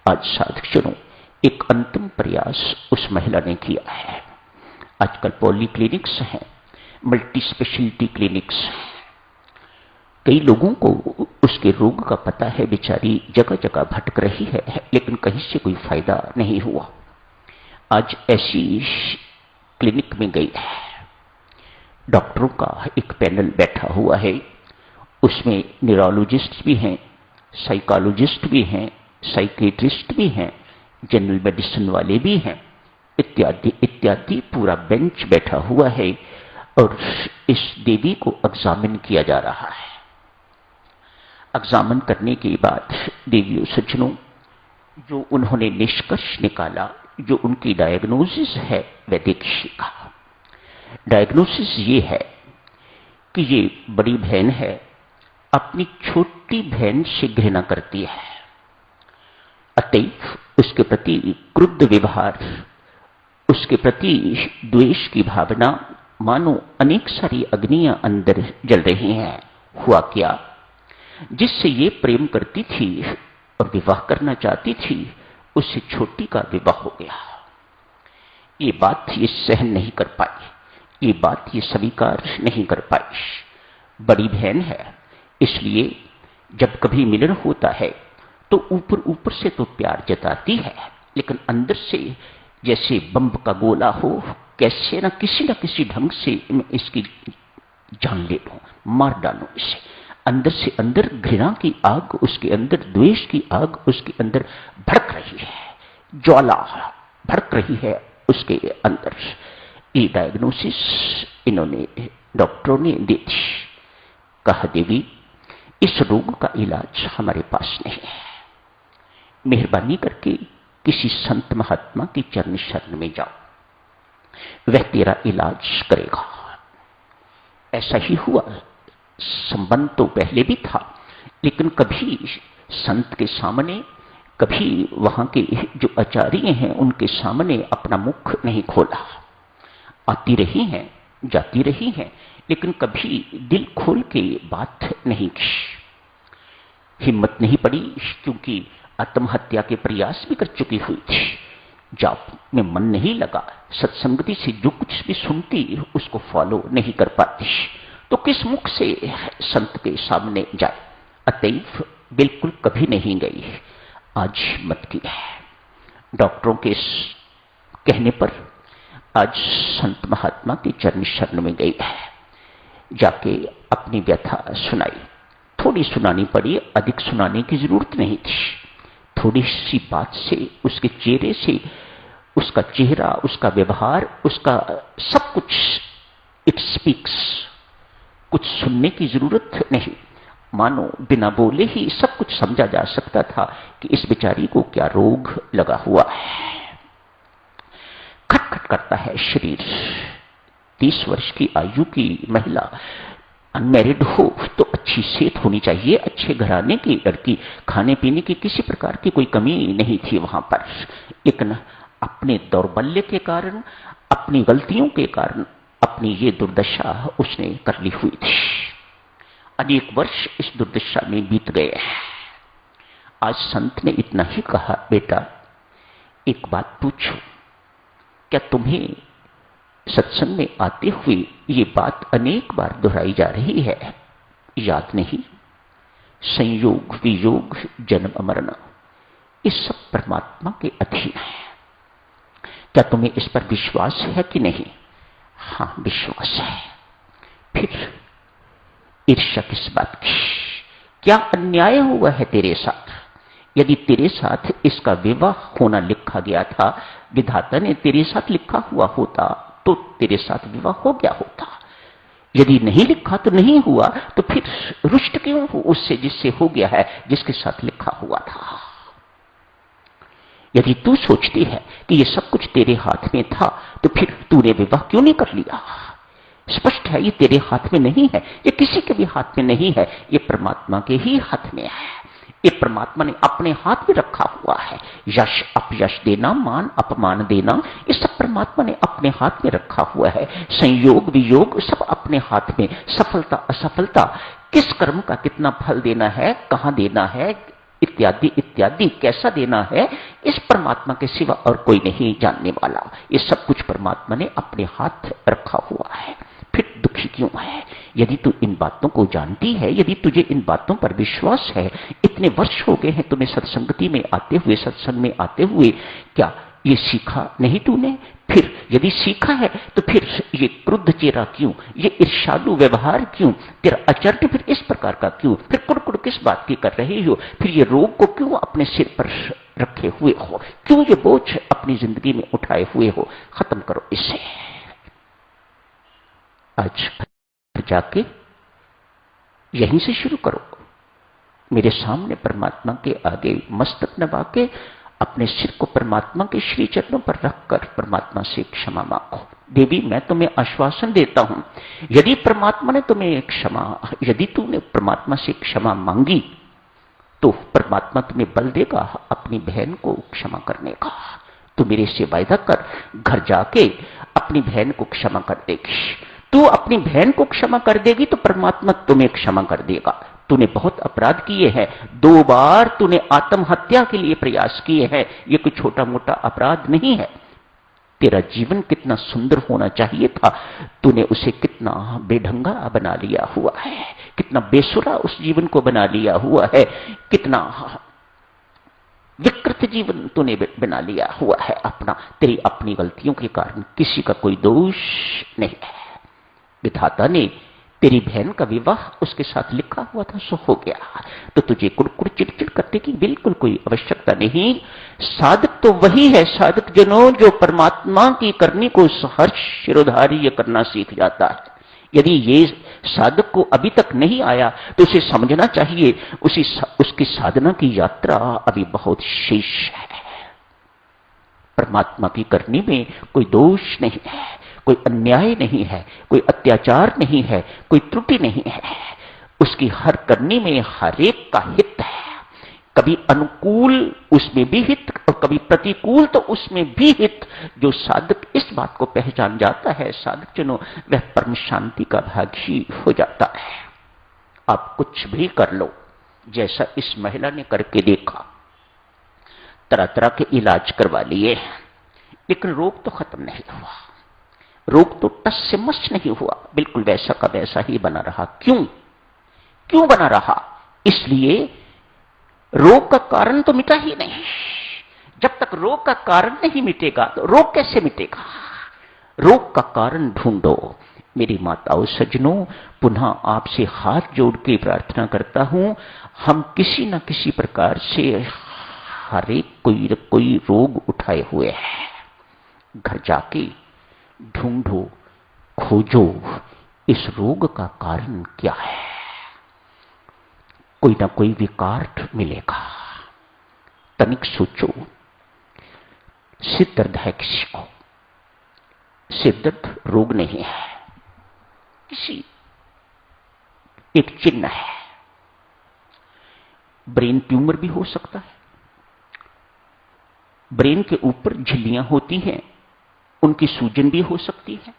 आज साधकजनों, एक अंतिम प्रयास उस महिला ने किया है। आजकल पॉली क्लिनिक्स हैं, मल्टी स्पेशलिटी क्लिनिक्स। कई लोगों को उसके रोग का पता है, बेचारी जगह जगह भटक रही है, लेकिन कहीं से कोई फायदा नहीं हुआ। आज ऐसी क्लिनिक में गई है, डॉक्टरों का एक पैनल बैठा हुआ है, उसमें न्यूरोलॉजिस्ट भी हैं, साइकोलॉजिस्ट भी हैं, साइकेट्रिस्ट भी हैं, जनरल मेडिसिन वाले भी हैं, इत्यादि इत्यादि। पूरा बेंच बैठा हुआ है और इस देवी को एग्जामिन किया जा रहा है। एग्जामिन करने के बाद देवियों सज्जनों, जो उन्होंने निष्कर्ष निकाला, जो उनकी डायग्नोसिस है, वह देखिएगा। डायग्नोसिस ये है कि ये बड़ी बहन है, अपनी छोटी बहन से घृणा करती है, अतएव उसके प्रति क्रुद्ध व्यवहार, उसके प्रति द्वेष की भावना, मानो अनेक सारी अग्नियां अंदर जल रही हैं। हुआ क्या, जिससे ये प्रेम करती थी और विवाह करना चाहती थी, उससे छोटी का विवाह हो गया। ये बात ये सहन नहीं कर पाई, ये बात ये स्वीकार नहीं कर पाई। बड़ी बहन है, इसलिए जब कभी मिलन होता है तो ऊपर ऊपर से तो प्यार जताती है, लेकिन अंदर से जैसे बम का गोला हो, कैसे न किसी ढंग से मैं इसकी जान ले लूं, मार डालूं इसे। अंदर से अंदर घृणा की आग, उसके अंदर द्वेष की आग उसके अंदर भड़क रही है, ज्वाला भड़क रही है उसके अंदर। ये डायग्नोसिस इन्होंने, डॉक्टरों ने दी थी। कहा, देवी इस रोग का इलाज हमारे पास नहीं है, मेहरबानी करके किसी संत महात्मा की चरण शरण में जाओ, वह तेरा इलाज करेगा। ऐसा ही हुआ। संबंध तो पहले भी था, लेकिन कभी संत के सामने, कभी वहां के जो आचार्य हैं उनके सामने अपना मुख नहीं खोला। आती रही हैं, जाती रही हैं, लेकिन कभी दिल खोल के बात नहीं की। हिम्मत नहीं पड़ी, क्योंकि आत्महत्या के प्रयास भी कर चुकी हुई थी। जाप में मन नहीं लगा, सत्संगति से जो कुछ भी सुनती उसको फॉलो नहीं कर पाती, तो किस मुख से संत के सामने जाए। अतएव बिल्कुल कभी नहीं गई। आज मत की है। डॉक्टरों के कहने पर आज संत महात्मा के चरण शरण में गई है। जाके अपनी व्यथा सुनाई। थोड़ी सुनानी पड़ी, अधिक सुनाने की जरूरत नहीं थी। थोड़ी सी बात से, उसके चेहरे से, उसका चेहरा, उसका व्यवहार, उसका सब कुछ इट स्पीक्स। कुछ सुनने की जरूरत नहीं, मानो बिना बोले ही सब कुछ समझा जा सकता था कि इस बेचारी को क्या रोग लगा हुआ है। खटखट करता है शरीर। 30 वर्ष की आयु की महिला, अनमैरिड हो तो अच्छी सेहत होनी चाहिए, अच्छे घराने की लड़की, खाने पीने की किसी प्रकार की कोई कमी नहीं थी वहां पर, लेकिन अपने दौर्बल्य के कारण, अपनी गलतियों के कारण अपनी ये दुर्दशा उसने कर ली हुई थी। अनेक वर्ष इस दुर्दशा में बीत गए। आज संत ने इतना ही कहा, बेटा एक बात पूछो, क्या तुम्हें सत्संग में आते हुए ये बात अनेक बार दोहराई जा रही है, याद नहीं? संयोग वियोग जन्म मरण, ये सब परमात्मा के अधीन है। क्या तुम्हें इस पर विश्वास है कि नहीं? हाँ, विश्वास है। फिर ईर्ष्या किस बात की? क्या अन्याय हुआ है तेरे साथ? यदि तेरे साथ इसका विवाह होना लिखा गया था, विधाता ने तेरे साथ लिखा हुआ होता तो तेरे साथ विवाह हो गया होता। यदि नहीं लिखा तो नहीं हुआ, तो फिर रुष्ट क्यों हो उससे जिससे हो गया है, जिसके साथ लिखा हुआ था? यदि तू सोचती है कि ये सब कुछ तेरे हाथ में था, तो फिर तूने विवाह क्यों नहीं कर लिया? स्पष्ट है ये तेरे हाथ में नहीं है, ये किसी के भी हाथ में नहीं है, ये परमात्मा के ही हाथ में है। ये परमात्मा ने अपने हाथ में रखा हुआ है। यश अपयश देना, मान अपमान देना, ये सब परमात्मा ने अपने हाथ में रखा हुआ है। संयोग वियोग सब अपने हाथ में। सफलता असफलता, किस कर्म का कितना फल देना है, कहां देना है, इत्यादि इत्यादि कैसा देना है, इस परमात्मा के सिवा और कोई नहीं जानने वाला। ये सब कुछ परमात्मा ने अपने हाथ रखा हुआ है। फिर दुखी क्यों है? यदि तू इन बातों को जानती है, यदि तुझे इन बातों पर विश्वास है, इतने वर्ष हो गए हैं तुम्हें सत्संगति में आते हुए, सत्संग में आते हुए, क्या ये सीखा नहीं तूने? फिर यदि सीखा है तो फिर ये क्रुद्ध चेहरा क्यों, ये ईर्ष्यालु व्यवहार क्यों, तेरा आचरण फिर इस प्रकार का क्यों, फिर कुड़कुड़ किस बात की कर रही हो, फिर ये रोग को क्यों अपने सिर पर रखे हुए हो, क्यों ये बोझ अपनी जिंदगी में उठाए हुए हो? खत्म करो इसे। आज जाके यहीं से शुरू करो। मेरे सामने परमात्मा के आगे मस्तक नवा के अपने सिर को परमात्मा के श्री चरणों पर रखकर परमात्मा से क्षमा मांगो। देवी, मैं तुम्हें आश्वासन देता हूं, यदि परमात्मा ने तुम्हें क्षमा, यदि तूने परमात्मा से क्षमा मांगी तो परमात्मा तुम्हें बल देगा अपनी बहन को क्षमा करने का। तू मेरे से वायदा कर, घर जाके अपनी बहन को क्षमा कर देगी। तू अपनी बहन को क्षमा कर देगी तो परमात्मा तुम्हें क्षमा कर देगा। तूने बहुत अपराध किए हैं, 2 बार तूने आत्महत्या के लिए प्रयास किए हैं, ये कोई छोटा मोटा अपराध नहीं है। तेरा जीवन कितना सुंदर होना चाहिए था, तूने उसे कितना बेढंगा बना लिया हुआ है, कितना बेसुरा उस जीवन को बना लिया हुआ है, कितना विकृत जीवन तूने बना लिया हुआ है अपना। तेरी अपनी गलतियों के कारण, किसी का कोई दोष नहीं है। विधाता ने तेरी बहन का विवाह उसके साथ लिखा हुआ था, सो हो गया, तो तुझे कुड़कुड़ चिड़चिड़ करने की बिल्कुल कोई आवश्यकता नहीं। साधक तो वही है, साधक जनों, जो परमात्मा की करनी को हर्ष शिरोधार्य करना सीख जाता है। यदि ये साधक को अभी तक नहीं आया तो उसे समझना चाहिए उसकी साधना की यात्रा अभी बहुत शेष है। परमात्मा की करनी में कोई दोष नहीं है, कोई अन्याय नहीं है, कोई अत्याचार नहीं है, कोई त्रुटि नहीं है। उसकी हर करनी में हर एक का हित है, कभी अनुकूल उसमें भी हित और कभी प्रतिकूल तो उसमें भी हित। जो साधक इस बात को पहचान जाता है, साधक जनों, वह परम शांति का भागी हो जाता है। आप कुछ भी कर लो, जैसा इस महिला ने करके देखा, तरह तरह के इलाज करवा लिए, लेकिन रोग तो खत्म नहीं हुआ, रोग तो टस से मस नहीं हुआ, बिल्कुल वैसा का वैसा ही बना रहा। क्यों बना रहा? इसलिए रोग का कारण तो मिटा ही नहीं। जब तक रोग का कारण नहीं मिटेगा तो रोग कैसे मिटेगा? रोग का कारण ढूंढो। मेरी माताओं, सज्जनों, पुनः आपसे हाथ जोड़ के प्रार्थना करता हूं, हम किसी न किसी प्रकार से हर एक कोई रोग उठाए हुए हैं। घर जाके ढूंढो, खोजो, इस रोग का कारण क्या है। कोई ना कोई विकार मिलेगा। तनिक सोचो, सिर दर्द है किसी को, सिर दर्द रोग नहीं है, किसी एक चिन्ह है। ब्रेन ट्यूमर भी हो सकता है, ब्रेन के ऊपर झिल्लियां होती हैं, उनकी सूजन भी हो सकती है,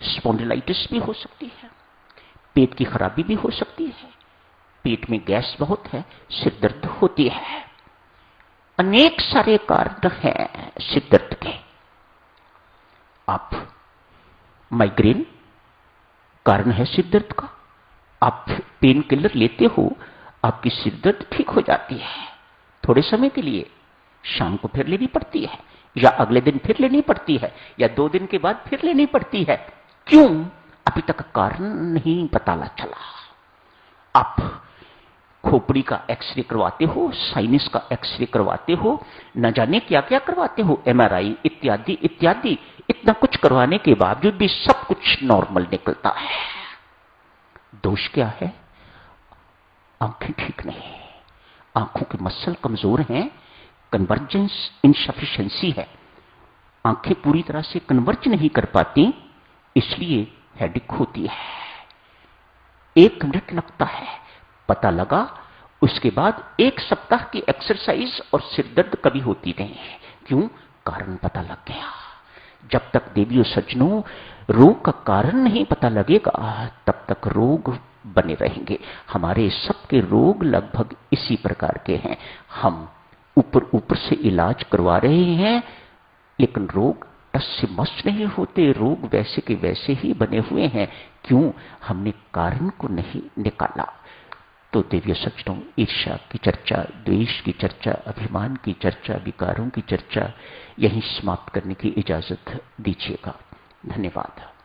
स्पॉन्डिलाइटिस भी हो सकती है, पेट की खराबी भी हो सकती है, पेट में गैस बहुत है, सिर दर्द होती है। अनेक सारे कारण हैं सिर दर्द के। आप माइग्रेन कारण है सिर दर्द का, आप पेन किलर लेते हो, आपकी सिर दर्द ठीक हो जाती है थोड़े समय के लिए, शाम को फिर लेनी पड़ती है, या अगले दिन फिर लेनी पड़ती है, या 2 दिन के बाद फिर लेनी पड़ती है। क्यों? अभी तक कारण नहीं पता चला। आप खोपड़ी का एक्सरे करवाते हो, साइनस का एक्सरे करवाते हो, न जाने क्या क्या करवाते हो, MRI इत्यादि इत्यादि, इतना कुछ करवाने के बावजूद भी सब कुछ नॉर्मल निकलता है। दोष क्या है? आंखें ठीक नहीं, आंखों के मसल कमजोर हैं, कन्वर्जेंस इनसफिशिएंसी है, आंखें पूरी तरह से कन्वर्ज नहीं कर पाती, इसलिए हेडेक होती है। 1 मिनट लगता है, पता लगा, उसके बाद 1 सप्ताह की एक्सरसाइज और सिर दर्द कभी होती नहीं है। क्यों? कारण पता लग गया। जब तक देवियों सज्जनों रोग का कारण नहीं पता लगेगा, तब तक रोग बने रहेंगे। हमारे सबके रोग लगभग इसी प्रकार के हैं। हम ऊपर ऊपर से इलाज करवा रहे हैं, लेकिन रोग टस से मस नहीं होते। रोग वैसे के वैसे ही बने हुए हैं। क्यों? हमने कारण को नहीं निकाला। तो दिव्य सज्जनों, ईर्ष्या की चर्चा, द्वेष की चर्चा, अभिमान की चर्चा, विकारों की चर्चा यहीं समाप्त करने की इजाजत दीजिएगा। धन्यवाद।